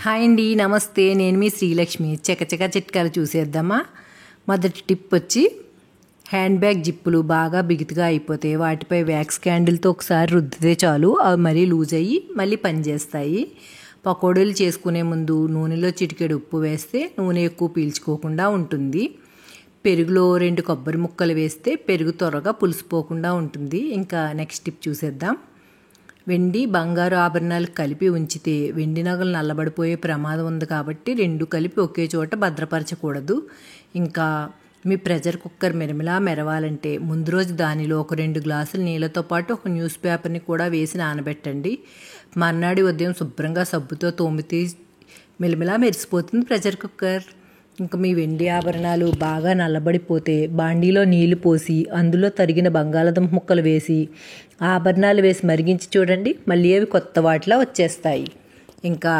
Hi అండి, నమస్తే. నేను మీ శ్రీలక్ష్మి. చకచక చిట్కాలు చూసేద్దామా. మొదటి టిప్ వచ్చి హ్యాండ్ బ్యాగ్ జిప్పులు బాగా బిగుతుగా అయిపోతాయి. వాటిపై వ్యాక్స్ క్యాండిల్తో ఒకసారి రుద్దితే చాలు, అవి మరీ లూజ్ అయ్యి మళ్ళీ పనిచేస్తాయి. పకోడీలు చేసుకునే ముందు నూనెలో చిటికెడు ఉప్పు వేస్తే నూనె ఎక్కువ పీల్చుకోకుండా ఉంటుంది. పెరుగులో 2 కొబ్బరి ముక్కలు వేస్తే పెరుగు త్వరగా పులిసిపోకుండా ఉంటుంది. ఇంకా నెక్స్ట్ టిప్ చూసేద్దాం. వెండి బంగారు ఆభరణాలు కలిపి ఉంచితే వెండి నగలు నల్లబడిపోయే ప్రమాదం ఉంది కాబట్టి 2 కలిపి ఒకే చోట భద్రపరచకూడదు. ఇంకా మీ ప్రెషర్ కుక్కర్ మెరమిలా మెరవాలంటే ముందు రోజు దానిలో ఒక 2 గ్లాసుల నీళ్ళతో పాటు ఒక న్యూస్ పేపర్ని కూడా వేసి నానబెట్టండి. మర్నాడు ఉదయం శుభ్రంగా సబ్బుతో తోమితే మెలిమిలా మెరిసిపోతుంది ప్రెషర్ కుక్కర్. ఇంకా మీ వెండి ఆభరణాలు బాగా నల్లబడిపోతే బాండీలో నీళ్లు పోసి అందులో తరిగిన బంగాళాదుంప ముక్కలు వేసి ఆభరణాలు వేసి మరిగించి చూడండి, మళ్ళీ అవి కొత్త వాటిలా వచ్చేస్తాయి. ఇంకా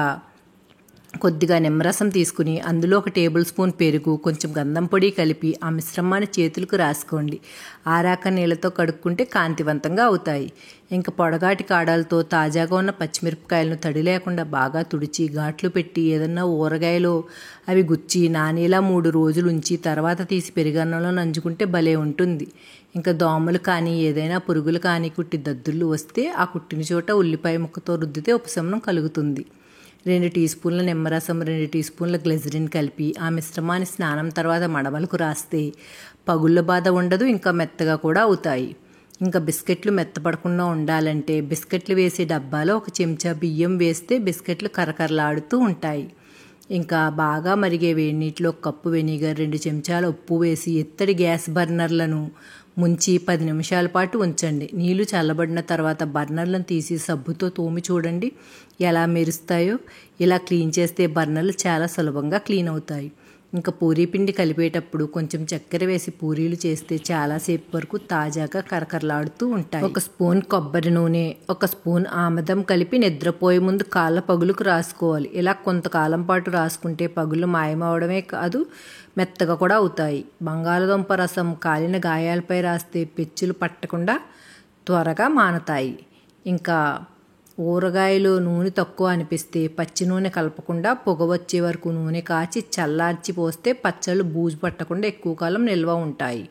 కొద్దిగా నిమ్మరసం తీసుకుని అందులో 1 టేబుల్ స్పూన్ పెరుగు, కొంచెం గంధం పొడి కలిపి ఆ మిశ్రమాన్ని చేతులకు రాసుకోండి. ఆరాక నీళ్ళతో కడుక్కుంటే కాంతివంతంగా అవుతాయి. ఇంకా పొడగాటి కాడాలతో తాజాగా ఉన్న పచ్చిమిరపకాయలను తడి లేకుండా బాగా తుడిచి ఘాట్లు పెట్టి ఏదన్నా ఊరగాయలో అవి గుచ్చి నానేలా 3 రోజులు ఉంచి తర్వాత తీసి పెరుగన్నంలో నంజుకుంటే భలే ఉంటుంది. ఇంకా దోమలు కానీ ఏదైనా పురుగులు కానీ కుట్టి దద్దుర్లు వస్తే ఆ కుట్టిన చోట ఉల్లిపాయ ముక్కతో రుద్దితే ఉపశమనం కలుగుతుంది. 2 టీ స్పూన్ల నిమ్మరసం, 2 టీ స్పూన్ల గ్లిజరిన్ కలిపి ఆ మిశ్రమాన్ని స్నానం తర్వాత మడమలకు రాస్తే పగుళ్ళ బాధ ఉండదు, ఇంకా మెత్తగా కూడా అవుతాయి. ఇంకా బిస్కెట్లు మెత్తపడకుండా ఉండాలంటే బిస్కెట్లు వేసే డబ్బాలో 1 చెంచా బియ్యం వేస్తే బిస్కెట్లు కరకరలాడుతూ ఉంటాయి. ఇంకా బాగా మరిగే వేడి నీటిలో 1 కప్పు వెనిగర్, 2 చెంచాల ఉప్పు వేసి ఎత్తడి గ్యాస్ బర్నర్లను ముంచి 10 నిమిషాల పాటు ఉంచండి. నీళ్లు చల్లబడిన తర్వాత బర్నర్లను తీసి సబ్బుతో తోమి చూడండి ఎలా మెరుస్తాయో. ఇలా క్లీన్ చేస్తే బర్నర్లు చాలా సులభంగా క్లీన్ అవుతాయి. ఇంకా పూరీ పిండి కలిపేటప్పుడు కొంచెం చక్కెర వేసి పూరీలు చేస్తే చాలాసేపు వరకు తాజాగా కరకరలాడుతూ ఉంటాయి. 1 స్పూన్ కొబ్బరి నూనె, 1 స్పూన్ ఆముదం కలిపి నిద్రపోయే ముందు కాళ్ళ పగులకు రాసుకోవాలి. ఇలా కొంతకాలం పాటు రాసుకుంటే పగులు మాయమవడమే కాదు, మెత్తగా కూడా అవుతాయి. బంగాళదుంప రసం కాలిన గాయాలపై రాస్తే పెచ్చులు పట్టకుండా త్వరగా మానతాయి. ఇంకా ఊరగాయలు నూనె తక్కువ అనిపిస్తే పచ్చి నూనె కలపకుండా పొగ వచ్చే వరకు నూనె కాచి చల్లార్చి పోస్తే పచ్చళ్ళు బూజు పట్టకుండా ఎక్కువ కాలం నిల్వ ఉంటాయి.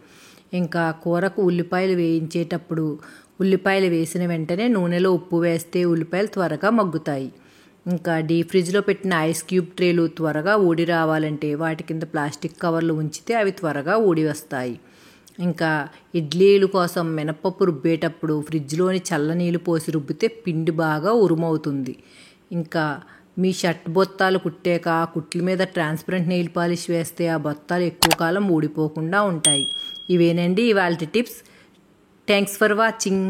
ఇంకా కూరకు ఉల్లిపాయలు వేయించేటప్పుడు ఉల్లిపాయలు వేసిన వెంటనే నూనెలో ఉప్పు వేస్తే ఉల్లిపాయలు త్వరగా మగ్గుతాయి. ఇంకా డీప్ ఫ్రిడ్జ్లో పెట్టిన ఐస్ క్యూబ్ ట్రేలు త్వరగా ఊడి రావాలంటే వాటి కింద ప్లాస్టిక్ కవర్లు ఉంచితే అవి త్వరగా ఊడి వస్తాయి. ఇంకా ఇడ్లీల కోసం మినపప్పు రుబ్బేటప్పుడు ఫ్రిడ్జ్లోని చల్లనీళ్ళు పోసి రుబ్బితే పిండి బాగా ఉరుమవుతుంది. ఇంకా మీ షర్ట్ బొత్తాలు కుట్టాక ఆ కుట్ల మీద ట్రాన్స్పరెంట్ నెయిల్ పాలిష్ వేస్తే ఆ బొత్తాలు ఎక్కువ కాలం ఊడిపోకుండా ఉంటాయి. ఇవేనండి ఇవాళ టిప్స్. Thanks for watching.